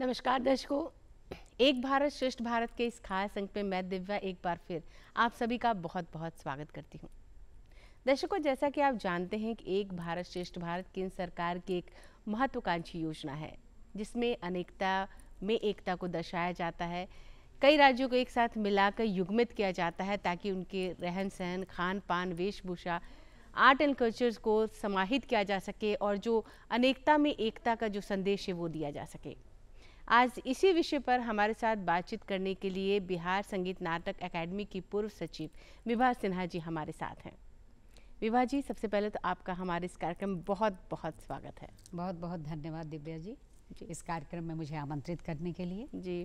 नमस्कार दर्शकों, एक भारत श्रेष्ठ भारत के इस खास अंक में मैं दिव्या एक बार फिर आप सभी का बहुत बहुत स्वागत करती हूँ। दर्शकों, जैसा कि आप जानते हैं कि एक भारत श्रेष्ठ भारत केंद्र सरकार की एक महत्वाकांक्षी योजना है जिसमें अनेकता में एकता को दर्शाया जाता है। कई राज्यों को एक साथ मिलाकर युग्मित किया जाता है ताकि उनके रहन सहन, खान पान, वेशभूषा, आर्ट एंड कल्चर्स को समाहित किया जा सके और जो अनेकता में एकता का जो संदेश है वो दिया जा सके। आज इसी विषय पर हमारे साथ बातचीत करने के लिए बिहार संगीत नाटक अकादमी की पूर्व सचिव विभा सिन्हा जी हमारे साथ हैं। विभा जी, सबसे पहले तो आपका हमारे इस कार्यक्रम में बहुत बहुत स्वागत है। बहुत बहुत धन्यवाद दिव्या जी इस कार्यक्रम में मुझे आमंत्रित करने के लिए। जी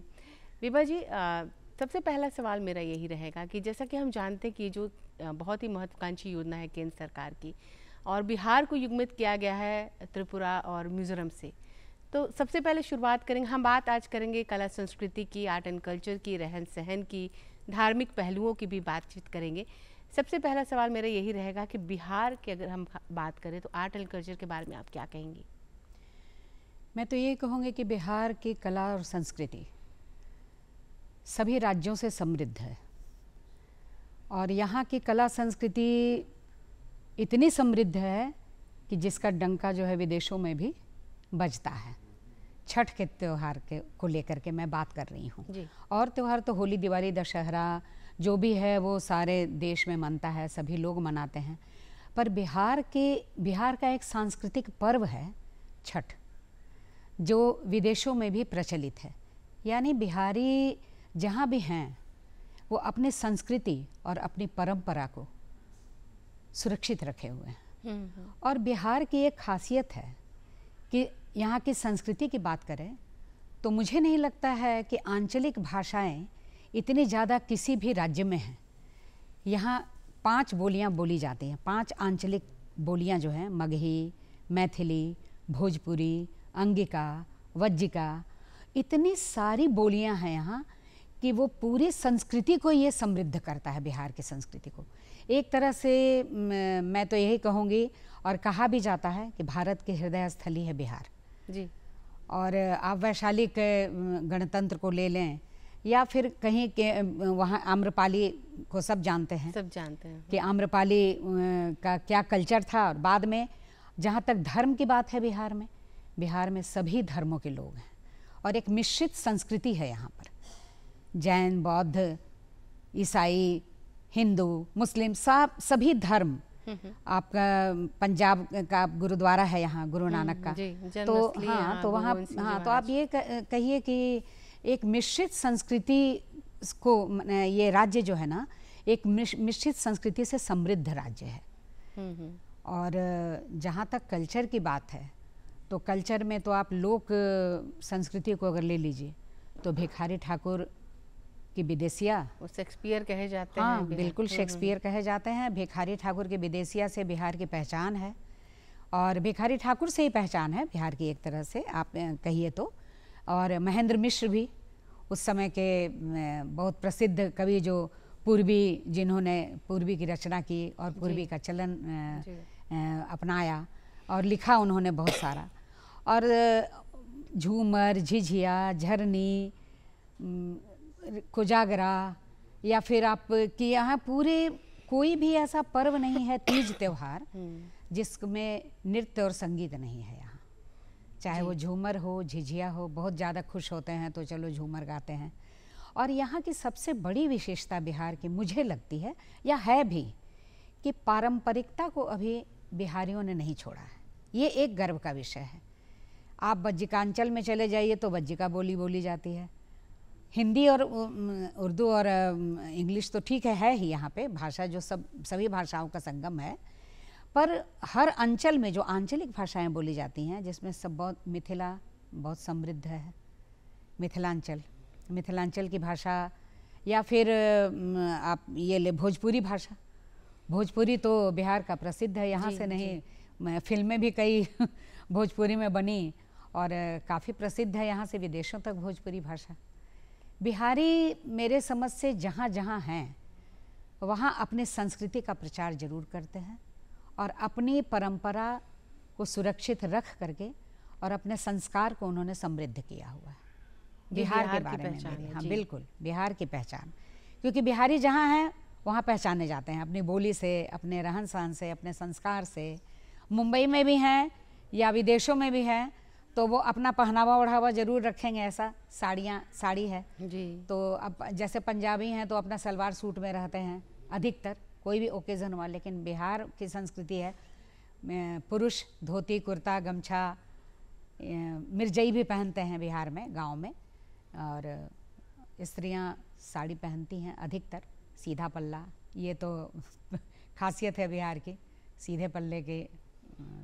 विभा जी, सबसे पहला सवाल मेरा यही रहेगा कि जैसा कि हम जानते हैं कि जो बहुत ही महत्वाकांक्षी योजना है केंद्र सरकार की और बिहार को युग्मित किया गया है त्रिपुरा और मिजोरम से, तो सबसे पहले शुरुआत करेंगे। हम बात आज करेंगे कला संस्कृति की, आर्ट एंड कल्चर की, रहन सहन की, धार्मिक पहलुओं की भी बातचीत करेंगे। सबसे पहला सवाल मेरा यही रहेगा कि बिहार की अगर हम बात करें तो आर्ट एंड कल्चर के बारे में आप क्या कहेंगी? मैं तो ये कहूँगी कि बिहार की कला और संस्कृति सभी राज्यों से समृद्ध है और यहाँ की कला संस्कृति इतनी समृद्ध है कि जिसका डंका जो है विदेशों में भी बजता है। छठ के त्यौहार को लेकर के मैं बात कर रही हूँ। और त्यौहार तो होली, दिवाली, दशहरा जो भी है वो सारे देश में मनता है, सभी लोग मनाते हैं। पर बिहार का एक सांस्कृतिक पर्व है छठ, जो विदेशों में भी प्रचलित है। यानी बिहारी जहाँ भी हैं वो अपनी संस्कृति और अपनी परंपरा को सुरक्षित रखे हुए हैं। और बिहार की एक खासियत है कि यहाँ की संस्कृति की बात करें तो मुझे नहीं लगता है कि आंचलिक भाषाएं इतनी ज़्यादा किसी भी राज्य में हैं। यहाँ 5 बोलियाँ बोली जाती हैं, 5 आंचलिक बोलियाँ जो हैं, मगही, मैथिली, भोजपुरी, अंगिका, वज्जिका, इतनी सारी बोलियाँ हैं यहाँ कि वो पूरी संस्कृति को ये समृद्ध करता है, बिहार की संस्कृति को। एक तरह से मैं तो यही कहूँगी, और कहा भी जाता है कि भारत की हृदय स्थली है बिहार जी। और आप वैशाली के गणतंत्र को ले लें या फिर कहीं के वहाँ आम्रपाली को सब जानते हैं कि आम्रपाली का क्या कल्चर था। और बाद में जहाँ तक धर्म की बात है, बिहार में सभी धर्मों के लोग हैं और एक मिश्रित संस्कृति है यहाँ पर। जैन, बौद्ध, ईसाई, हिंदू, मुस्लिम, सभी धर्म। आपका पंजाब का गुरुद्वारा है यहाँ, गुरु नानक का। तो वहाँ तो आप ये कहिए कि एक मिश्रित संस्कृति को, ये राज्य जो है ना, एक मिश्रित संस्कृति से समृद्ध राज्य है। और जहाँ तक कल्चर की बात है तो कल्चर में तो आप लोक संस्कृति को अगर ले लीजिए तो भिखारी ठाकुर की विदेशिया, वो शेक्सपियर कहे जाते हैं। हाँ, बिल्कुल शेक्सपियर कहे जाते हैं। भिखारी ठाकुर की विदेशिया से बिहार की पहचान है और भिखारी ठाकुर से ही पहचान है बिहार की, एक तरह से आप कहिए तो। और महेंद्र मिश्र भी उस समय के बहुत प्रसिद्ध कवि, जो जिन्होंने पूर्वी की रचना की और पूर्वी का चलन अपनाया और लिखा उन्होंने बहुत सारा। और झूमर, झिझिया, झरनी, कोजागरा, या फिर आप कि यहाँ पूरे कोई भी ऐसा पर्व नहीं है, तीज त्योहार, जिसमें नृत्य और संगीत नहीं है यहाँ। चाहे वो झूमर हो, झिझिया हो, बहुत ज़्यादा खुश होते हैं तो चलो झूमर गाते हैं। और यहाँ की सबसे बड़ी विशेषता बिहार की मुझे लगती है, या है भी, कि पारंपरिकता को अभी बिहारियों ने नहीं छोड़ा है। ये एक गर्व का विषय है। आप वज्जिकांचल में चले जाइए तो वज्जिका बोली जाती है। हिंदी और उर्दू और इंग्लिश तो ठीक है ही यहाँ पे भाषा, जो सभी भाषाओं का संगम है। पर हर अंचल में जो आंचलिक भाषाएं बोली जाती हैं, जिसमें सब मिथिला बहुत समृद्ध है। मिथिलांचल की भाषा, या फिर आप ये ले भोजपुरी भाषा। भोजपुरी तो बिहार का प्रसिद्ध है, यहाँ से नहीं, फिल्में भी कई भोजपुरी में बनी और काफ़ी प्रसिद्ध है यहाँ से विदेशों तक भोजपुरी भाषा। बिहारी मेरे समझ से जहाँ जहाँ हैं वहाँ अपनी संस्कृति का प्रचार जरूर करते हैं और अपनी परंपरा को सुरक्षित रख करके और अपने संस्कार को उन्होंने समृद्ध किया हुआ है। बिहार के बारे में मेरी, हाँ बिल्कुल, बिहार की पहचान, क्योंकि बिहारी जहाँ हैं वहाँ पहचाने जाते हैं अपनी बोली से, अपने रहन सहन से, अपने संस्कार से। मुंबई में भी हैं या विदेशों में भी हैं तो वो अपना पहनावा ओढ़ावा जरूर रखेंगे, ऐसा साड़ी है जी। तो अब जैसे पंजाबी हैं तो अपना सलवार सूट में रहते हैं अधिकतर, कोई भी ओकेज़न हुआ। लेकिन बिहार की संस्कृति है, पुरुष धोती कुर्ता गमछा, मिर्जई भी पहनते हैं बिहार में, गांव में, और स्त्रियां साड़ी पहनती हैं अधिकतर, सीधा पल्ला, ये तो खासियत है बिहार की, सीधे पल्ले की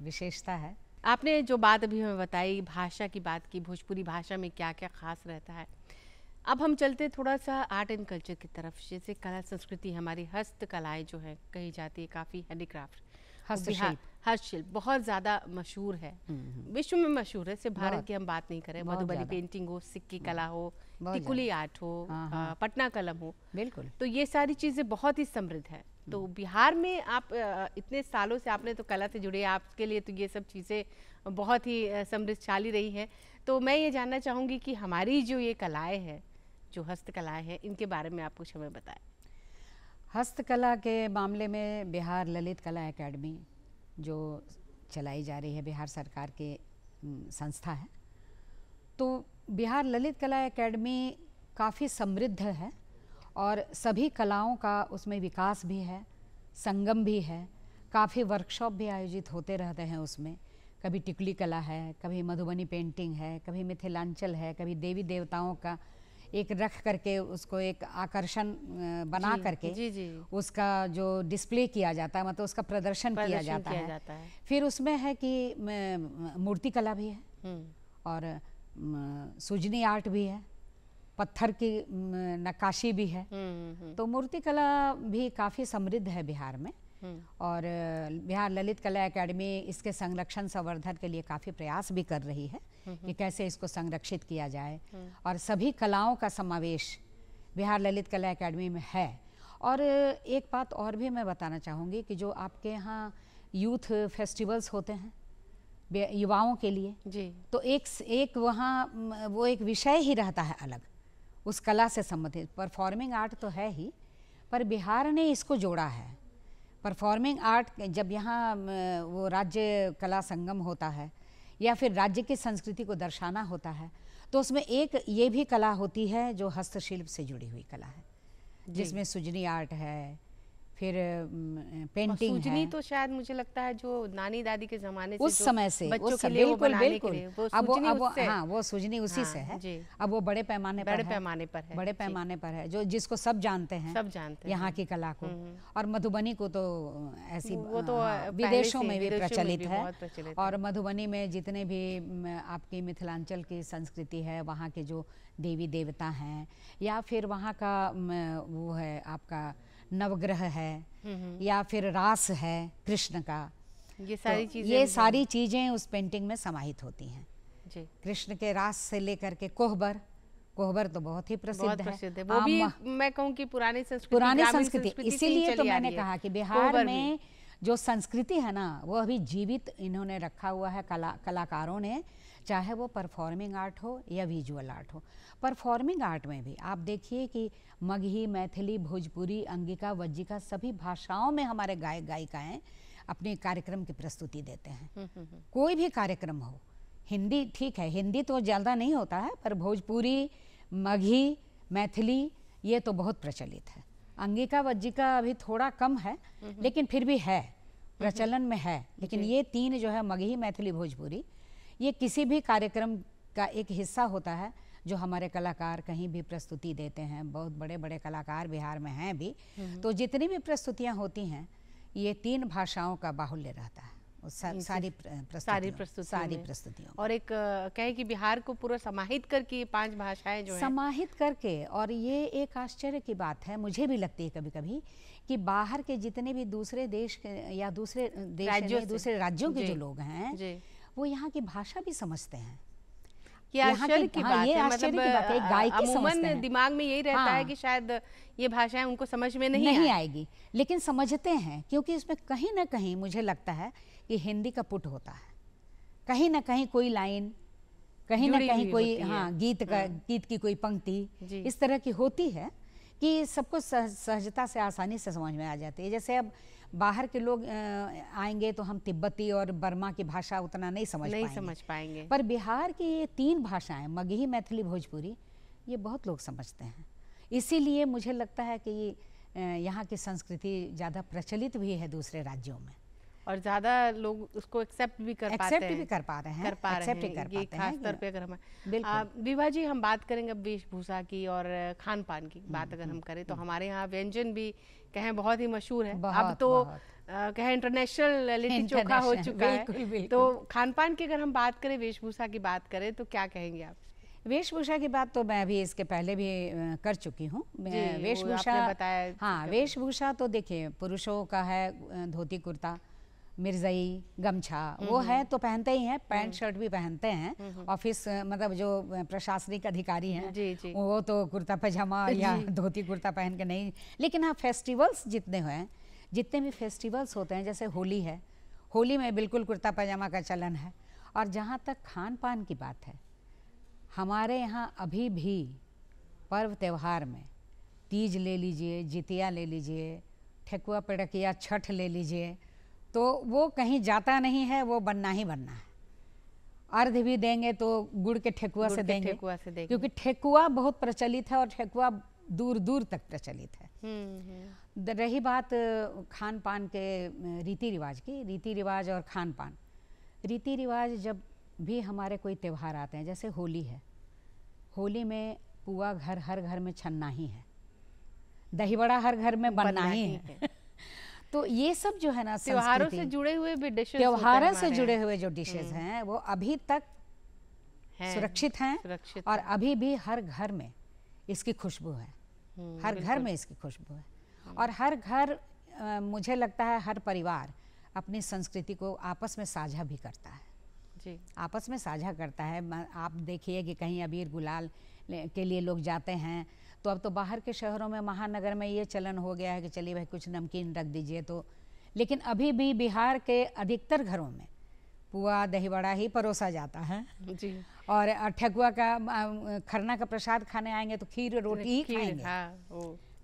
विशेषता है। आपने जो बात अभी हमें बताई, भाषा की बात की, भोजपुरी भाषा में क्या क्या खास रहता है। अब हम चलते थोड़ा सा आर्ट एंड कल्चर की तरफ, जैसे कला संस्कृति, हमारी हस्तकलाएं जो है कही जाती है, काफ़ी हैंडीक्राफ्ट, हस्तशिल्प बहुत ज़्यादा मशहूर है, विश्व में मशहूर है, सिर्फ भारत की हम बात नहीं करें। मधुबनी पेंटिंग हो, सिक्की कला हो, टिकुली आर्ट हो, पटना कलम हो, बिल्कुल, तो ये सारी चीज़ें बहुत ही समृद्ध है। तो बिहार में आप इतने सालों से आपने तो कला से जुड़े, आपके लिए तो ये सब चीज़ें बहुत ही समृद्धशाली रही हैं। तो मैं ये जानना चाहूँगी कि हमारी जो ये कलाएँ हैं, जो हस्तकलाएँ हैं, इनके बारे में आप कुछ हमें बताएं। हस्तकला के मामले में बिहार ललित कला एकेडमी जो चलाई जा रही है, बिहार सरकार की संस्था है, तो बिहार ललित कला एकेडमी काफ़ी समृद्ध है और सभी कलाओं का उसमें विकास भी है, संगम भी है, काफ़ी वर्कशॉप भी आयोजित होते रहते हैं उसमें। कभी टिकुली कला है, कभी मधुबनी पेंटिंग है, कभी मिथिलांचल है, कभी देवी देवताओं का एक रख करके उसको एक आकर्षण बना करके उसका जो डिस्प्ले किया जाता है, मतलब उसका प्रदर्शन किया जाता है। फिर उसमें है कि मूर्ति कला भी है और सुजनी आर्ट भी है, पत्थर की नक्काशी भी है। तो मूर्ति कला भी काफ़ी समृद्ध है बिहार में और बिहार ललित कला एकेडमी इसके संरक्षण संवर्धन के लिए काफ़ी प्रयास भी कर रही है कि कैसे इसको संरक्षित किया जाए और सभी कलाओं का समावेश बिहार ललित कला एकेडमी में है। और एक बात और भी मैं बताना चाहूँगी कि जो आपके यहाँ यूथ फेस्टिवल्स होते हैं युवाओं के लिए जी, तो एक वहाँ वो एक विषय ही रहता है अलग, उस कला से संबंधित। परफॉर्मिंग आर्ट तो है ही, पर बिहार ने इसको जोड़ा है। परफॉर्मिंग आर्ट जब यहाँ वो राज्य कला संगम होता है या फिर राज्य की संस्कृति को दर्शाना होता है, तो उसमें एक ये भी कला होती है जो हस्तशिल्प से जुड़ी हुई कला है, जिसमें सुजनी आर्ट है, फिर पेंटिंग है। सुजनी तो शायद मुझे लगता है जो नानी दादी के ज़माने से, उस समय से बच्चों के लिए वो बनाने के लिए, वो सुजनी उसी से है। अब वो बड़े पैमाने पर है, जो जिसको सब जानते हैं यहाँ की कला को। और मधुबनी को तो ऐसी वो तो विदेशों में भी प्रचलित है। और मधुबनी में जितने भी आपकी मिथिलांचल की संस्कृति है, वहाँ के जो देवी देवता हैं या फिर वहाँ का वो है आपका नवग्रह है या फिर रास है कृष्ण का, ये सारी चीज़ें उस पेंटिंग में समाहित होती हैं जी। कृष्ण के रास से लेकर के कोहबर तो बहुत ही प्रसिद्ध है। वो भी मैं कहूँ कि पुरानी संस्कृति, इसीलिए तो मैंने कहा कि बिहार में जो संस्कृति है ना, वो अभी जीवित इन्होंने रखा हुआ है कलाकारों ने, चाहे वो परफॉर्मिंग आर्ट हो या विजुअल आर्ट हो। परफॉर्मिंग आर्ट में भी आप देखिए कि मगही, मैथिली, भोजपुरी, अंगिका, वज्जिका सभी भाषाओं में हमारे गायक गायिकाएं अपने कार्यक्रम की प्रस्तुति देते हैं। कोई भी कार्यक्रम हो, हिंदी ठीक है, हिंदी तो ज़्यादा नहीं होता है, पर भोजपुरी, मगही, मैथिली ये तो बहुत प्रचलित है। अंगिका वज्जिका अभी थोड़ा कम है, लेकिन फिर भी है, प्रचलन में है। लेकिन ये तीन जो है, मगही, मैथिली, भोजपुरी, ये किसी भी कार्यक्रम का एक हिस्सा होता है जो हमारे कलाकार कहीं भी प्रस्तुति देते हैं। बहुत बड़े बड़े कलाकार बिहार में हैं भी, तो जितनी भी प्रस्तुतियां होती हैं ये तीन भाषाओं का बाहुल्य रहता है, सारी प्रस्तुतियों। और एक कहे कि बिहार को पूरा समाहित करके 5 भाषाएं जो समाहित करके, और ये एक आश्चर्य की बात है, मुझे भी लगती है कभी कभी कि बाहर के जितने भी दूसरे देश या दूसरे राज्यों के जो लोग हैं वो यहाँ की भाषा भी समझते हैं। ये आश्चर्य की बात है, मतलब अमूमन दिमाग में यही रहता है कि शायद ये भाषाएं उनको समझ में नहीं आएगी, लेकिन समझते हैं, क्योंकि इसमें कहीं ना कहीं मुझे लगता है कि हिंदी का पुट होता है, कहीं ना कहीं कोई लाइन कहीं ना जुड़ी कहीं हुई कोई होती है। हाँ गीत की कोई पंक्ति जी। इस तरह की होती है कि सबको सहजता से आसानी से समझ में आ जाती है। जैसे अब बाहर के लोग आएंगे तो हम तिब्बती और बर्मा की भाषा उतना नहीं समझ पाएंगे, पर बिहार की ये 3 भाषाएं मगही, मैथिली, भोजपुरी ये बहुत लोग समझते हैं। इसीलिए मुझे लगता है कि यहाँ की संस्कृति ज़्यादा प्रचलित भी है दूसरे राज्यों में और ज़्यादा लोग उसको एक्सेप्ट भी कर पाते हैं, एक्सेप्ट भी कर पा रहे हैं, ये खास तौर पे अगर हम बिल्कुल। विभा जी हम बात करेंगे अब वेशभूषा की और खान पान की बात अगर हम करें तो हमारे यहाँ व्यंजन भी कहें बहुत ही मशहूर है। अब तो कहें इंटरनेशनल लिट्टी चोखा हो चुका है। तो खान पान की अगर हम बात करें, वेशभूषा की बात करें तो क्या कहेंगे आप? वेशभूषा की बात तो मैं अभी इसके पहले भी कर चुकी हूँ। वेशभूषा बताया। हाँ, वेशभूषा तो देखिए पुरुषों का है धोती कुर्ता, मिर्जई, गमछा वो है तो पहनते ही हैं, पैंट शर्ट भी पहनते हैं। ऑफिस मतलब जो प्रशासनिक अधिकारी हैं वो तो कुर्ता पजामा या धोती कुर्ता पहन के नहीं। लेकिन हाँ, फेस्टिवल्स जितने भी फेस्टिवल्स होते हैं, जैसे होली है, होली में बिल्कुल कुर्ता पजामा का चलन है। और जहाँ तक खान पान की बात है, हमारे यहाँ अभी भी पर्व त्यौहार में तीज ले लीजिए, जितिया ले लीजिए, ठेकुआ पेड़किया, छठ ले लीजिए, तो वो कहीं जाता नहीं है, वो बनना ही बनना है। अर्घ भी देंगे तो गुड़ के ठेकुआ से देंगे, क्योंकि ठेकुआ बहुत प्रचलित है और ठेकुआ दूर दूर तक प्रचलित है। रही बात खान पान के रीति रिवाज की, रीति रिवाज और खान पान, रीति रिवाज जब भी हमारे कोई त्यौहार आते हैं, जैसे होली है, होली में पुआ हर घर में छनना ही है, दही बड़ा हर घर में बनना ही है। तो ये सब जो है ना त्योहारों से जुड़े हुए भी डिशेस, त्योहारों से जुड़े हुए जो डिशेस हैं वो अभी तक सुरक्षित हैं और अभी भी हर घर में इसकी खुशबू है, हर घर में इसकी खुशबू है। और हर घर मुझे लगता है हर परिवार अपनी संस्कृति को आपस में साझा भी करता है जी, आपस में साझा करता है। आप देखिए कि कहीं अबीर गुलाल के लिए लोग जाते हैं, तो अब तो बाहर के शहरों में, महानगर में ये चलन हो गया है कि चलिए भाई कुछ नमकीन रख दीजिए तो। लेकिन अभी भी बिहार के अधिकतर घरों में पुआ दही बड़ा ही परोसा जाता है जी। और ठेकुआ का खरना का प्रसाद खाने आएंगे तो खीर रोटी ही खाएंगे।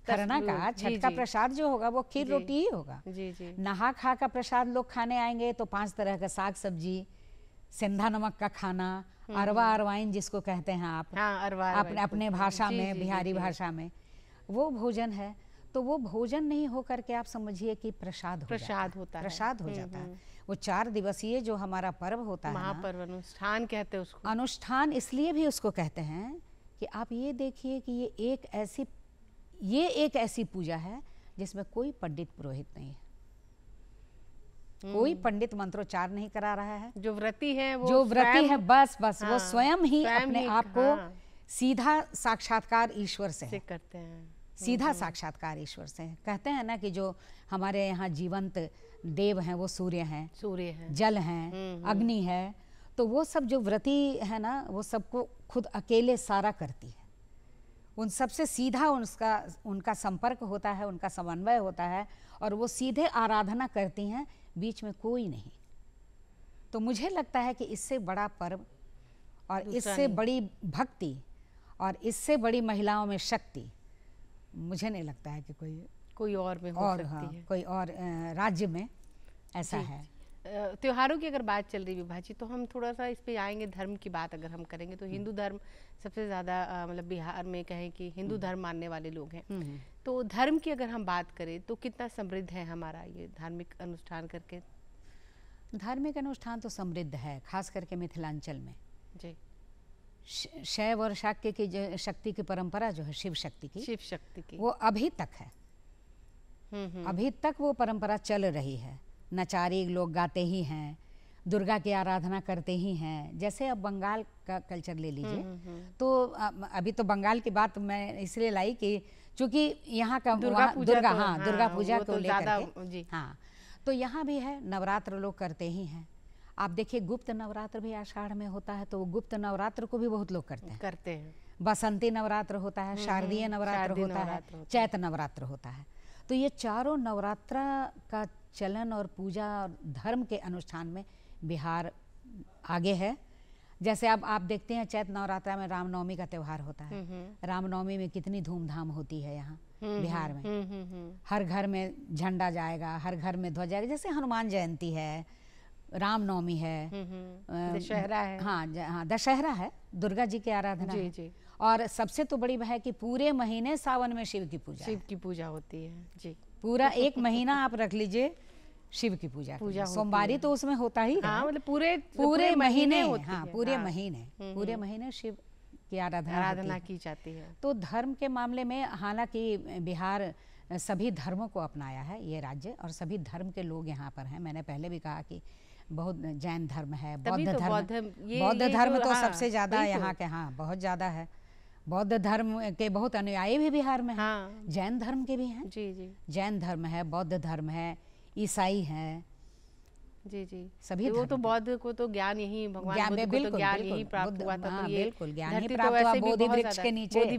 खरना का छठ का प्रसाद जो होगा वो खीर रोटी ही होगा जी। नहा खा का प्रसाद लोग खाने आएंगे तो 5 तरह का साग सब्जी, सेंधा नमक का खाना, अरवा अरवाइन जिसको कहते हैं आप, अपने भाषा में, बिहारी भाषा में, वो भोजन है। तो वो भोजन नहीं हो करके आप समझिए कि प्रसाद हो जाता है। वो 4 दिवसीय जो हमारा पर्व होता है, महापर्व, अनुष्ठान कहते हैं उसको। अनुष्ठान इसलिए भी उसको कहते हैं कि आप ये देखिए कि ये एक ऐसी पूजा है जिसमें कोई पंडित पुरोहित नहीं है, कोई पंडित मंत्रोच्चार नहीं करा रहा है। जो व्रती है बस वो स्वयं ही अपने आप को सीधा साक्षात्कार ईश्वर से करते हैं, सीधा साक्षात्कार ईश्वर से। कहते हैं ना कि जो हमारे यहाँ जीवंत देव हैं वो सूर्य हैं, जल हैं, अग्नि है, तो वो सब जो व्रती है ना वो सबको खुद अकेले सारा करती है। उन सबसे सीधा उनका संपर्क होता है, उनका समन्वय होता है और वो सीधे आराधना करती हैं, बीच में कोई नहीं। तो मुझे लगता है कि इससे बड़ा पर्व और इससे बड़ी भक्ति और इससे बड़ी महिलाओं में शक्ति मुझे नहीं लगता है कि कोई और में हो सकती है, कोई और राज्य में ऐसा है। त्योहारों की अगर बात चल रही विभा जी, तो हम थोड़ा सा इस पे आएंगे। धर्म की बात अगर हम करेंगे तो हिंदू धर्म सबसे ज़्यादा मतलब बिहार में कहें कि हिंदू धर्म मानने वाले लोग हैं। तो धर्म की अगर हम बात करें तो कितना समृद्ध है हमारा ये धार्मिक अनुष्ठान करके? धार्मिक अनुष्ठान तो समृद्ध है, खास करके मिथिलांचल में जी। शैव और शाक्य की जो शक्ति की परंपरा जो है, शिव शक्ति की वो अभी तक है। अभी तक वो परंपरा चल रही है। नचारी लोग गाते ही हैं, दुर्गा की आराधना करते ही हैं। जैसे अब बंगाल का कल्चर ले लीजिए, तो अभी तो बंगाल की बात मैं इसलिए लाई कि चूंकि यहाँ का दुर्गा पूजा को लेकर के तो यहाँ भी है, नवरात्र लोग करते ही हैं। आप देखिए गुप्त नवरात्र भी आषाढ़ में होता है, तो वो गुप्त नवरात्र को भी बहुत लोग करते हैं। बसंती नवरात्र होता है, शारदीय नवरात्र होता है, चैत नवरात्र होता है। तो ये चारों नवरात्र का चलन और पूजा और धर्म के अनुष्ठान में बिहार आगे है। जैसे अब आप देखते हैं चैत नवरात्रा में रामनवमी का त्यौहार होता है। रामनवमी में कितनी धूमधाम होती है यहाँ बिहार में। हर घर में झंडा जाएगा, हर घर में ध्वज जाएगा। जैसे हनुमान जयंती है, रामनवमी है, दशहरा है। हाँ, दशहरा है, दुर्गा जी की आराधना है। जी। और सबसे तो बड़ी है कि पूरे महीने सावन में शिव की पूजा होती है जी। पूरा एक महीना आप रख लीजिए शिव की पूजा सोमवारी तो उसमें होता ही है। मतलब पूरे महीने होती है। पूरे महीने शिव की आराधना की जाती है। तो धर्म के मामले में हालांकि बिहार सभी धर्मों को अपनाया है ये राज्य, और सभी धर्म के लोग यहाँ पर हैं। मैंने पहले भी कहा कि बहुत जैन धर्म है, बौद्ध धर्म तो सबसे ज़्यादा यहाँ के, हाँ बहुत ज़्यादा है। बौद्ध धर्म के बहुत अनुयायी भी बिहार में हैं। जैन धर्म के भी हैं। जी। जैन धर्म है, बौद्ध धर्म है, ईसाई हैं। जी सभी वो तो बौद्ध को तो ज्ञान यही भगवान बुद्ध को तो ज्ञान यही प्राप्त हुआ था। तो ये बिल्कुल ज्ञान ही प्राप्त हुआ बोधि वृक्ष के नीचे। बोधि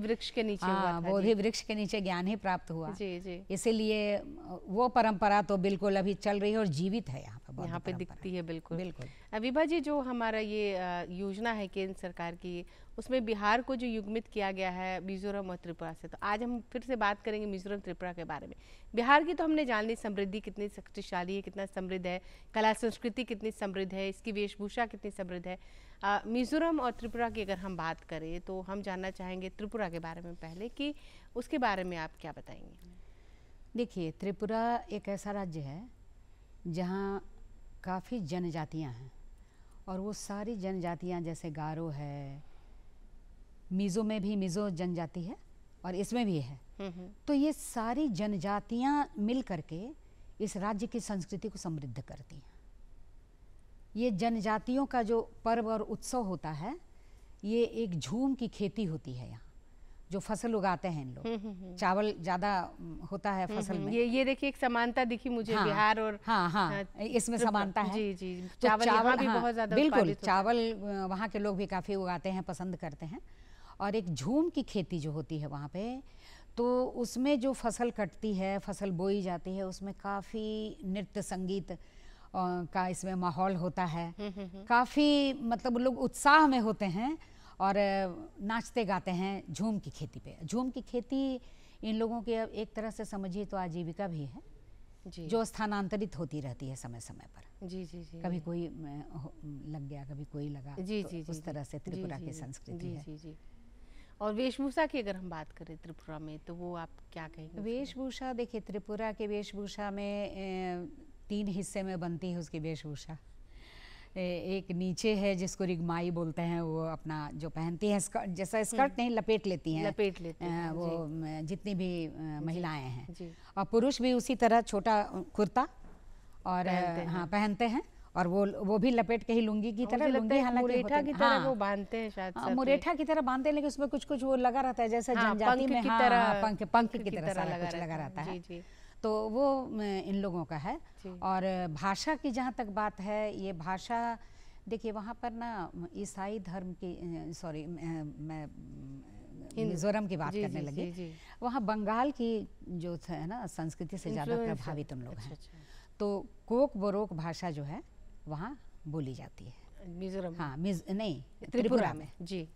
वृक्ष के नीचे ज्ञान ही प्राप्त हुआ। जी। इसीलिए वो परंपरा तो बिल्कुल अभी चल रही है और जीवित है यहाँ पे दिखती है। बिल्कुल। विभा जी, जो हमारा ये योजना है केंद्र सरकार की, उसमें बिहार को जो युग्मित किया गया है मिजोरम और त्रिपुरा से, तो आज हम फिर से बात करेंगे मिजोरम त्रिपुरा के बारे में। बिहार की तो हमने जान ली समृद्धि कितनी शक्तिशाली है, कितना समृद्ध है, कला संस्कृति कितनी समृद्ध है, इसकी वेशभूषा कितनी समृद्ध है। मिजोरम और त्रिपुरा की अगर हम बात करें तो हम जानना चाहेंगे त्रिपुरा के बारे में पहले, कि उसके बारे में आप क्या बताएंगे? देखिए, त्रिपुरा एक ऐसा राज्य है जहाँ काफ़ी जनजातियाँ हैं, और वो सारी जनजातियाँ जैसे गारो है, मिज़ो में भी मिज़ो जनजाति है और इसमें भी है। तो ये सारी जनजातियाँ मिल करके इस राज्य की संस्कृति को समृद्ध करती हैं। ये जनजातियों का जो पर्व और उत्सव होता है, ये एक झूम की खेती होती है यहाँ, जो फसल उगाते हैं इन लोग। चावल ज़्यादा होता है फसल में। ये देखिए एक समानता दिखी मुझे। बिहार और इसमें समानता है। जी। तो चावल भी बहुत ज़्यादा बिल्कुल, चावल वहाँ के लोग भी काफ़ी उगाते हैं, पसंद करते हैं। और एक झूम की खेती जो होती है वहाँ पे, तो उसमें जो फसल कटती है, फसल बोई जाती है, उसमें काफ़ी नृत्य संगीत का इसमें माहौल होता है। काफ़ी मतलब लोग उत्साह में होते हैं और नाचते गाते हैं झूम की खेती पे। झूम की खेती इन लोगों की एक तरह से समझिए तो आजीविका भी है जी, जो स्थानांतरित होती रहती है समय समय पर। जी। कभी कोई लग गया, कभी कोई लगा। जी। उस तरह से त्रिपुरा की संस्कृति है। जी। और वेशभूषा की अगर हम बात करें त्रिपुरा में, तो वो आप क्या कहेंगे? वेशभूषा, देखिए त्रिपुरा के वेशभूषा में 3 हिस्से में बनती है उसकी वेशभूषा। एक नीचे है जिसको रिगमाई बोलते हैं, वो अपना जो पहनती है स्कर्ट, जैसा स्कर्ट नहीं लपेट लेती हैं वो जितनी भी महिलाएं हैं। और पुरुष भी उसी तरह छोटा कुर्ता और पहनते हैं, और वो भी लपेट के ही लुंगी की तरह, लुंगी हालांकि मुरेठा की तरह वो बांधते हैं शायद। मुरेठा की तरह बांधते हैं, लेकिन उसमें कुछ कुछ वो लगा रहता है जैसे जनजाति में पंख की तरह सारा कुछ लगा रहता है। तो वो इन लोगों का है। और भाषा की जहाँ तक बात है, ये भाषा देखिए वहाँ पर ना ईसाई धर्म की, सॉरी मैं मिजोरम की बात करने लगी। वहाँ बंगाल की जो है ना संस्कृति से ज़्यादा प्रभावित हम लोग हैं। तो कोक बोरोक भाषा जो है वहाँ बोली जाती है मिजोरम। नहीं, त्रिपुरा में जी।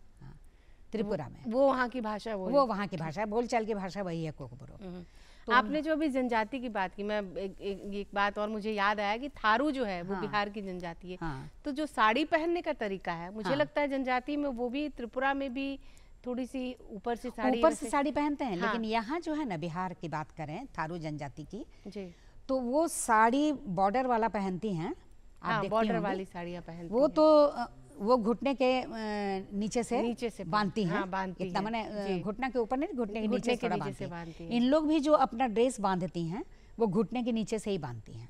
त्रिपुरा में वो वहाँ की भाषा, वो वहाँ की भाषा है, बोलचाल की भाषा वही है कोक बोरोक। तो आपने जो अभी जनजाति की बात की, मैं एक बात और मुझे याद आया कि थारू जो है वो बिहार की जनजाति है। तो जो साड़ी पहनने का तरीका है, मुझे लगता है जनजाति में वो भी, त्रिपुरा में भी थोड़ी सी ऊपर से साड़ी पहनते हैं। लेकिन यहाँ जो है ना, बिहार की बात करें थारू जनजाति की जी, तो वो साड़ी बॉर्डर वाला पहनती हैं। बॉर्डर वाली साड़ियाँ पहनती वो तो वो घुटने के नीचे से बांधती हैं। इतना माने घुटना के ऊपर नहीं, घुटने के नीचे थोड़ा बांधती हैं। इन लोग भी जो अपना ड्रेस बांधती हैं वो घुटने के नीचे से ही बांधती हैं।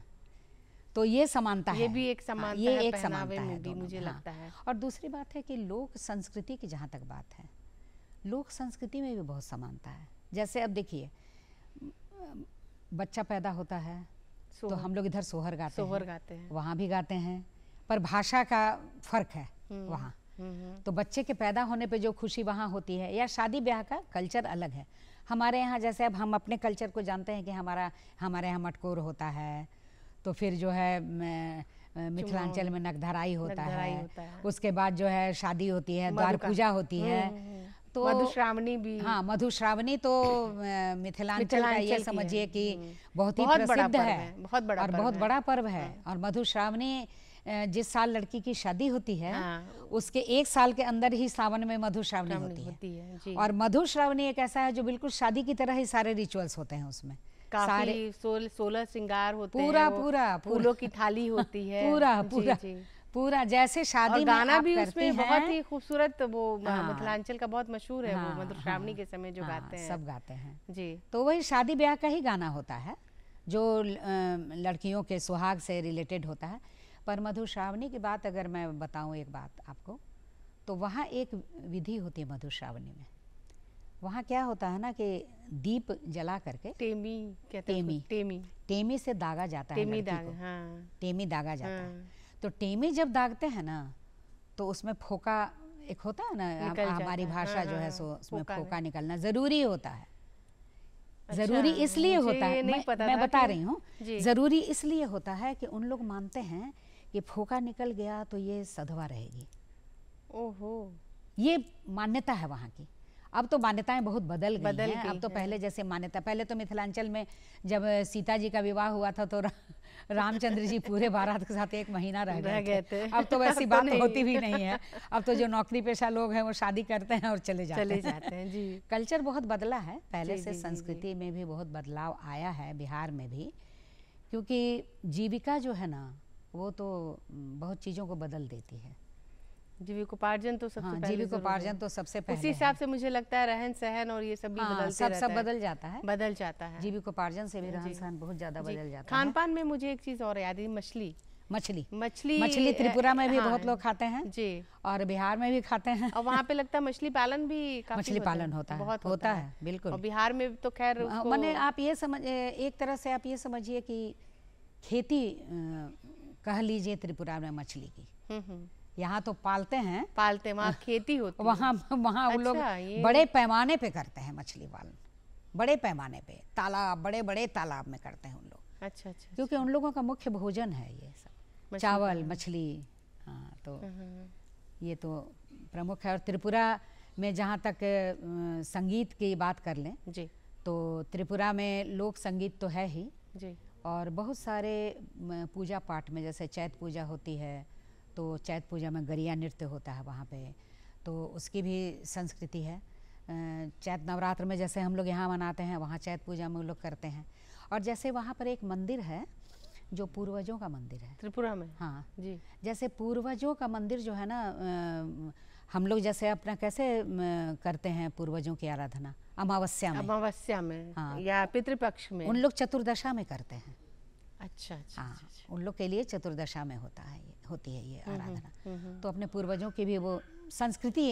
तो ये समानता है, ये भी एक समानता ये है, एक समानता है भी मुझे लगता है। और दूसरी बात है कि लोक संस्कृति की जहाँ तक बात है, लोक संस्कृति में भी बहुत समानता है। जैसे अब देखिए, बच्चा पैदा होता है तो हम लोग इधर सोहर गाते हैं, वहाँ भी गाते हैं, पर भाषा का फर्क है वहाँ। तो बच्चे के पैदा होने पे जो खुशी वहाँ होती है, या शादी ब्याह का कल्चर अलग है। हमारे यहाँ जैसे अब हम अपने कल्चर को जानते हैं कि हमारे यहाँ मटकोर होता है, तो फिर जो है मिथिलांचल में नगधराई होता नगधराई है, होता है। उसके बाद जो है शादी होती है, द्वार मधुका। पूजा होती है। तो मधुश्रावणी भी। हाँ, मधुश्रावणी तो मिथिलांचल का ये मिथिलांचल की समझिए है। कि बहुत ही बहुत बड़ा प्रसिद्ध पर्व है, बहुत बड़ा और पर्व बहुत है। बड़ा पर्व है। और मधुश्रावणी जिस साल लड़की की शादी होती है, हाँ। उसके 1 साल के अंदर ही सावन में मधुश्रावणी होती है। जी। और मधुश्रावणी एक ऐसा है जो बिल्कुल शादी की तरह ही सारे रिचुअल्स होते हैं उसमें, काफी 16 श्रृंगार होते पूरा हैं, वो पूरा फूलों की थाली होती है। पूरा जी, पूरा जी। पूरा जैसे और शादी में गाना आप भी करती उसमें हैं। बहुत ही खूबसूरत, वो हाँ, मिथिलांचल का बहुत मशहूर है, वो हाँ, मधुश्रावणी हाँ, के समय जो हाँ, गाते हैं। सब गाते हैं। जी। तो वही शादी ब्याह का ही गाना होता है जो लड़कियों के सुहाग से रिलेटेड होता है। पर मधुश्रावणी की बात अगर मैं बताऊं एक बात आपको, तो वहाँ एक विधि होती है मधुश्रावणी में। वहाँ क्या होता है ना कि दीप जला करके टेमी कहते हैं उसको, टेमी टेमी से दागा जाता है टेमी लड़की दाग, को। हाँ। टेमी दागा जाता है। हाँ। तो टेमी जब दागते हैं ना, तो उसमें फोका एक होता है ना, निकल हमारी जाता है। भाषा हाँ, जो है हाँ, सो उसमें फोका फोका निकलना ज़रूरी होता है। अच्छा, ज़रूरी इसलिए मुझे होता ये है, नहीं पता मैं था बता कि- रही हूँ, जी। ज़रूरी इसलिए होता है कि उन लोग मानते हैं कि फोका निकल गया तो ये सधवा रहेगी। ओहो। ये मान्यता है वहाँ की। अब तो मान्यताएं बहुत बदल गई हैं। अब तो हैं। पहले जैसे मान्यता, पहले तो मिथिलांचल में जब सीता जी का विवाह हुआ था तो रामचंद्र जी पूरे बारात के साथ 1 महीना रह गए थे। अब तो वैसी अब तो बात नहीं। होती भी नहीं है। अब तो जो नौकरी पेशा लोग हैं वो शादी करते हैं और चले जाते हैं। जी। कल्चर बहुत बदला है, पहले जी, से जी, जी, संस्कृति में भी बहुत बदलाव आया है, बिहार में भी। क्योंकि जीविका जो है ना, वो तो बहुत चीज़ों को बदल देती है। जीविकोपार्जन तो सबसे पहले जीविकोपार्जन तो सबसे पहले उसी हिसाब से मुझे लगता है रहन सहन और ये सब भी बदलते रहता सब है। बदल जाता है, बदल जाता है। जीविकोपार्जन से भी रहन सहन बहुत ज़्यादा बदल जाता है। खान पान में मुझे एक चीज़ और याद है, मछली त्रिपुरा में भी हाँ, बहुत लोग खाते हैं जी, और बिहार में भी खाते हैं। और वहाँ पे लगता है मछली पालन भी काफी मछली पालन होता है, बहुत होता है बिल्कुल। और बिहार में तो खैर मैंने आप ये समझ, एक तरह से आप ये समझिए कि खेती कह लीजिए त्रिपुरा में मछली की। यहाँ तो पालते हैं, वहाँ खेती होती है। वहाँ उन लोग बड़े पैमाने पे करते हैं मछली पालन, बड़े पैमाने पे, तालाब, बड़े बड़े तालाब में करते हैं उन लोग। अच्छा। क्योंकि उन लोगों का मुख्य भोजन है ये सब, चावल मछली। हाँ, तो ये तो प्रमुख है। और त्रिपुरा में जहाँ तक संगीत की बात कर लें जी, तो त्रिपुरा में लोक संगीत तो है ही जी, और बहुत सारे पूजा पाठ में, जैसे चैत पूजा होती है तो चैत पूजा में गरिया नृत्य होता है वहाँ पे, तो उसकी भी संस्कृति है। चैत नवरात्र में जैसे हम लोग यहाँ मनाते हैं, वहाँ चैत पूजा में लोग करते हैं। और जैसे वहाँ पर एक मंदिर है जो पूर्वजों का मंदिर है त्रिपुरा में। हाँ जी, जैसे पूर्वजों का मंदिर जो है ना, हम लोग जैसे अपना कैसे करते हैं पूर्वजों की आराधना, अमावस्या में हाँ, या पितृपक्ष में, उन लोग चतुर्दशा में करते हैं। अच्छा। हाँ, उन लोग के लिए चतुर्दशा में होती है ये आराधना। तो अपने पूर्वजों की भी वो संस्कृति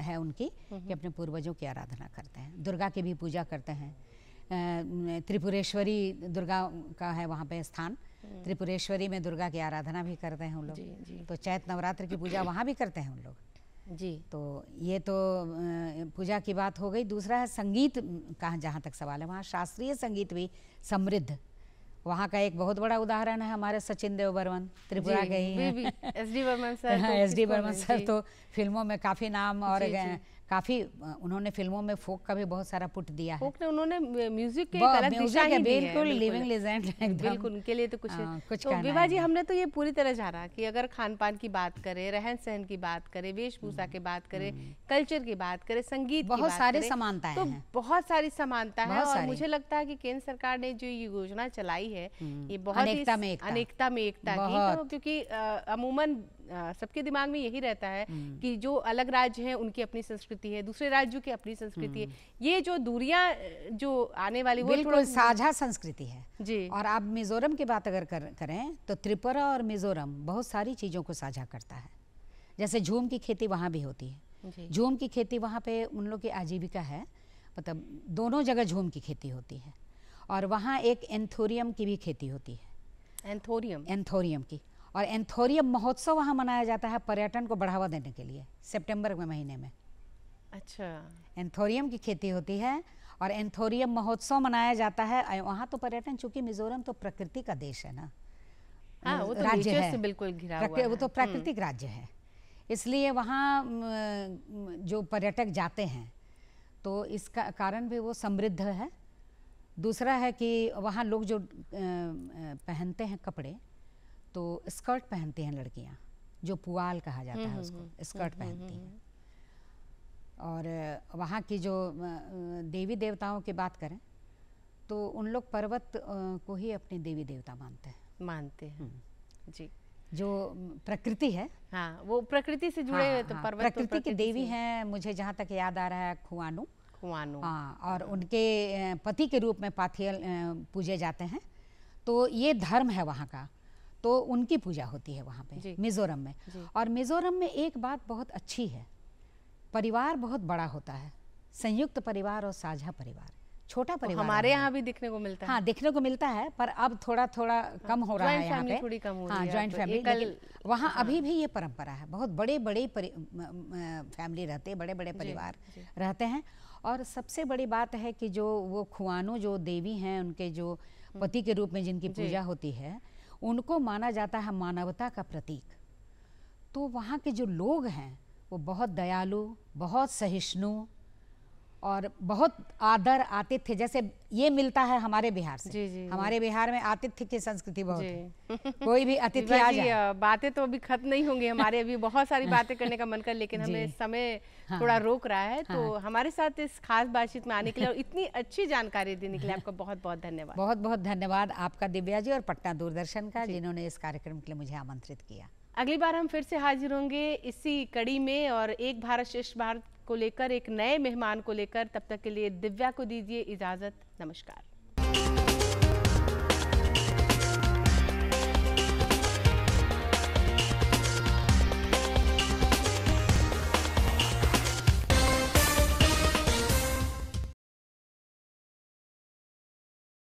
है उनकी कि अपने पूर्वजों की आराधना करते हैं। दुर्गा की भी पूजा करते हैं। त्रिपुरेश्वरी दुर्गा का है वहाँ पे स्थान, त्रिपुरेश्वरी में दुर्गा की आराधना भी करते हैं उन लोग। तो चैत नवरात्र की पूजा वहाँ भी करते हैं उन लोग। जी, तो ये तो पूजा की बात हो गई। दूसरा है संगीत का, जहाँ तक सवाल है, वहाँ शास्त्रीय संगीत भी समृद्ध। वहाँ का एक बहुत बड़ा उदाहरण है हमारे सचिन देव बर्मन, त्रिपुरा के ही हैं। एस.डी. बर्मन सर। हाँ, एस.डी. बर्मन सर तो फिल्मों में काफ़ी नाम और काफ़ी उन्होंने फिल्मों में फोक का भी बहुत सारा पुट दिया है। फोक ने उन्होंने म्यूजिक के एक अलग दिशा ही दी है। बिल्कुल लिविंग लेजेंड एकदम। बिल्कुल, उनके लिए तो कुछ तो विभा जी, हमने तो ये पूरी तरह जाना कि अगर खान पान की बात करें, रहन सहन की बात करें, वेशभूषा की बात करें, कल्चर की बात करें, संगीत की बात करें, बहुत सारी समानताएं हैं। तो बहुत सारी समानता है। और मुझे लगता है कि केंद्र सरकार ने जो ये योजना चलाई है, ये बहुत अनेकता में एकता की, क्योंकि अमूमन सबके दिमाग में यही रहता है कि जो अलग राज्य हैं उनकी अपनी संस्कृति है, दूसरे राज्यों की अपनी संस्कृति है। ये जो दूरियां जो आने वाली, वो बिल्कुल साझा संस्कृति है जी। और आप मिजोरम की बात अगर करें तो त्रिपुरा और मिजोरम बहुत सारी चीज़ों को साझा करता है। जैसे झूम की खेती वहाँ भी होती है। झूम की खेती वहाँ पे उन लोग की आजीविका है, मतलब दोनों जगह झूम की खेती होती है। और वहाँ एक एंथोरियम की भी खेती होती है, एंथोरियम की। और एंथोरियम महोत्सव वहाँ मनाया जाता है पर्यटन को बढ़ावा देने के लिए, सितंबर के महीने में। अच्छा, एंथोरियम की खेती होती है और एंथोरियम महोत्सव मनाया जाता है वहाँ। तो पर्यटन, चूँकि मिजोरम तो प्रकृति का देश है ना, हाँ, वो तो राज्य नेचर है, से बिल्कुल घिरा हुआ है। वो तो प्राकृतिक राज्य है, इसलिए वहाँ जो पर्यटक जाते हैं तो इसका कारण भी वो समृद्ध है। दूसरा है कि वहाँ लोग जो पहनते हैं कपड़े, तो स्कर्ट पहनती हैं लड़कियाँ, जो पुआल कहा जाता है उसको, स्कर्ट पहनती हैं। और वहाँ की जो देवी देवताओं की बात करें तो उन लोग पर्वत को ही अपनी देवी देवता मानते हैं जी। जो प्रकृति है, हाँ, वो प्रकृति से जुड़े हुए, तो पर्वत प्रकृति की देवी हैं। मुझे जहाँ तक याद आ रहा है खुआनु, हाँ, और उनके पति के रूप में पाथियल पूजे जाते हैं। तो ये धर्म है वहाँ का, तो उनकी पूजा होती है वहाँ पे मिज़ोरम में। और मिज़ोरम में एक बात बहुत अच्छी है, परिवार बहुत बड़ा होता है, संयुक्त परिवार और साझा परिवार। छोटा परिवार हमारे यहाँ भी दिखने को मिलता है। हाँ, दिखने को मिलता है, पर अब थोड़ा थोड़ा कम हो रहा है यहाँ पे, थोड़ी कम हो रही हाँ, है, जॉइंट फैमिली। लेकिन वहाँ अभी भी ये परंपरा है, बहुत बड़े बड़े फैमिली रहते हैं, बड़े बड़े परिवार रहते हैं। और सबसे बड़ी बात है कि जो वो खुआनो जो देवी हैं, उनके जो पति के रूप में जिनकी पूजा होती है, उनको माना जाता है मानवता का प्रतीक। तो वहाँ के जो लोग हैं वो बहुत दयालु, बहुत सहिष्णु और बहुत आदर आतिथ्य, जैसे ये मिलता है हमारे बिहार से। जी, हमारे बिहार में आतिथ्य की संस्कृति बहुत है। कोई भी अतिथि आ जाए, बातें तो अभी खत्म नहीं होंगी हमारे, अभी बहुत सारी बातें करने का मन कर, लेकिन हमें समय थोड़ा रोक रहा है। तो हमारे साथ इस खास बातचीत में आने के लिए और इतनी अच्छी जानकारी देने के लिए आपका बहुत बहुत धन्यवाद। बहुत बहुत धन्यवाद आपका दिव्या जी, और पटना दूरदर्शन का, जिन्होंने इस कार्यक्रम के लिए मुझे आमंत्रित किया। अगली बार हम फिर से हाजिर होंगे इसी कड़ी में, और एक भारत श्रेष्ठ भारत को लेकर, एक नए मेहमान को लेकर। तब तक के लिए दिव्या को दीजिए इजाजत। नमस्कार।